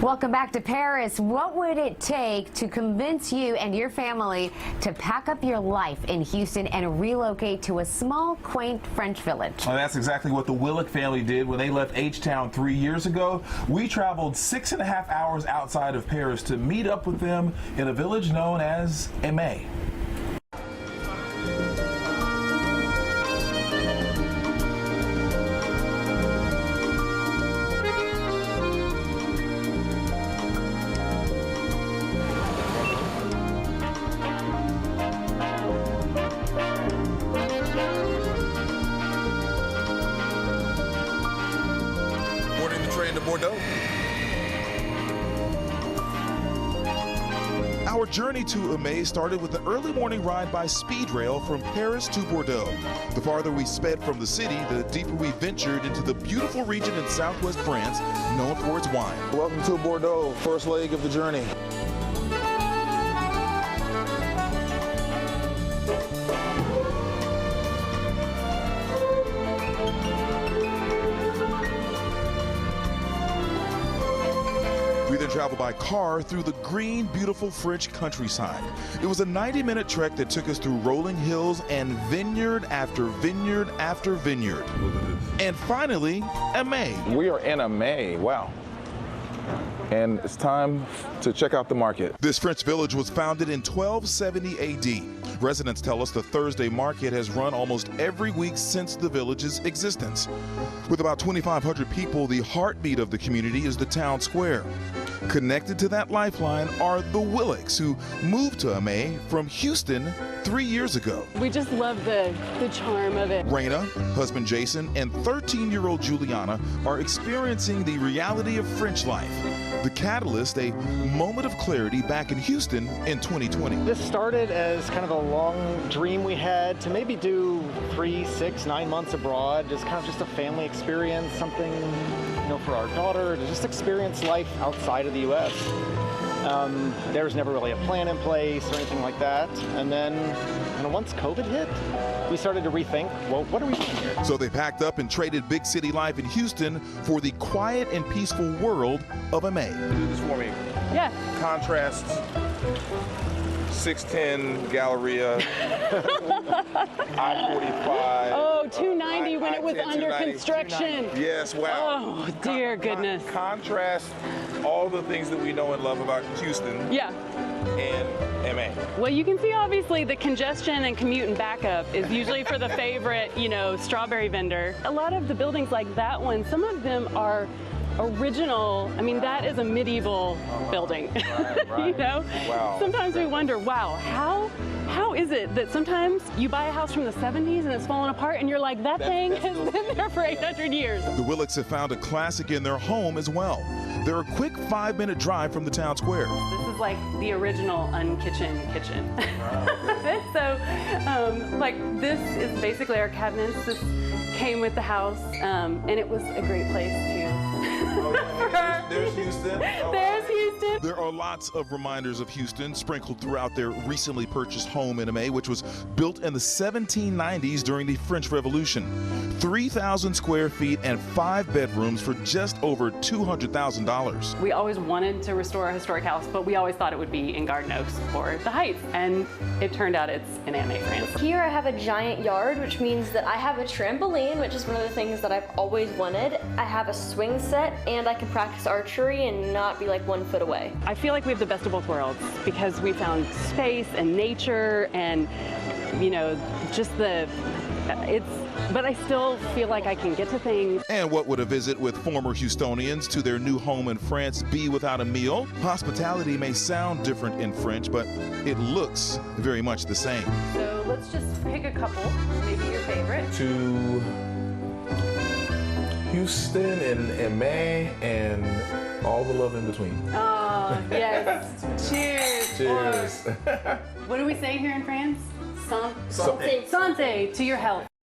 Welcome back to Paris. What would it take to convince you and your family to pack up your life in Houston and relocate to a small, quaint French village? Well, that's exactly what the Willick family did when they left H-Town 3 years ago. We traveled 6.5 hours outside of Paris to meet up with them in a village known as Aimé. To Bordeaux. Our journey to Aimé started with an early morning ride by speed rail from Paris to Bordeaux. The farther we sped from the city, the deeper we ventured into the beautiful region in southwest France known for its wine. Welcome to Bordeaux, first leg of the journey. We then traveled by car through the green, beautiful French countryside. It was a 90-minute trek that took us through rolling hills and vineyard after vineyard after vineyard. And finally, Aimé. We are in Aimé, wow. And it's time to check out the market. This French village was founded in 1270 AD. Residents tell us the Thursday market has run almost every week since the village's existence. With about 2,500 people, the heartbeat of the community is the town square. Connected to that lifeline are the Willicks, who moved to Aimé from Houston 3 years ago. We just love the charm of it. Raina, husband Jason, and 13-year-old Juliana are experiencing the reality of French life. The catalyst, a moment of clarity back in Houston in 2020. This started as kind of a long dream we had to maybe do 3, 6, 9 months abroad, just kind of just a family experience, something, you know, for our daughter to just experience life outside of the U.S. There was never really a plan in place or anything like that. And then once COVID hit, we started to rethink, well, what are we doing here? So they packed up and traded big city life in Houston for the quiet and peaceful world of Aimé. Do this for me. Yeah. Contrast, 610 Galleria, I-45. Oh, 290 when it was under 290. construction. Yes, wow. Oh, dear goodness. Contrast all the things that we know and love about Houston. Yeah. And Aimé. Well, you can see obviously the congestion and commute and backup is usually for the favorite, you know, strawberry vendor. A lot of the buildings like that one, some of them are original. I mean, that is a medieval building, Right. you know? Wow. Sometimes we wonder, wow, how is it that sometimes you buy a house from the 70s and it's falling apart and you're like, that thing has been there for 800 years. The Willicks have found a classic in their home as well. They're a quick 5-minute drive from the town square. This is like the original unkitchen kitchen. So, like, this is basically our cabinets. This came with the house, and it was a great place to. There's Houston. Oh, There's Houston. There are lots of reminders of Houston sprinkled throughout their recently purchased home in Aimé, which was built in the 1790s during the French Revolution. 3,000 square feet and 5 bedrooms for just over $200,000. We always wanted to restore a historic house, but we always thought it would be in Garden Oaks or the Heights, and it turned out it's in Aimé, France. Here I have a giant yard, which means that I have a trampoline, which is one of the things that I've always wanted. I have a swing set, and I can practice archery and not be like 1 foot away. I feel like we have the best of both worlds because we found space and nature and, you know, just but I still feel like I can get to things. And what would a visit with former Houstonians to their new home in France be without a meal? Hospitality may sound different in French, but it looks very much the same. So let's just pick a couple, maybe your favorite. To Houston and Aimé and all the love in between. Oh, yes. Cheers. Cheers. What do we say here in France? Santé. Santé to your health.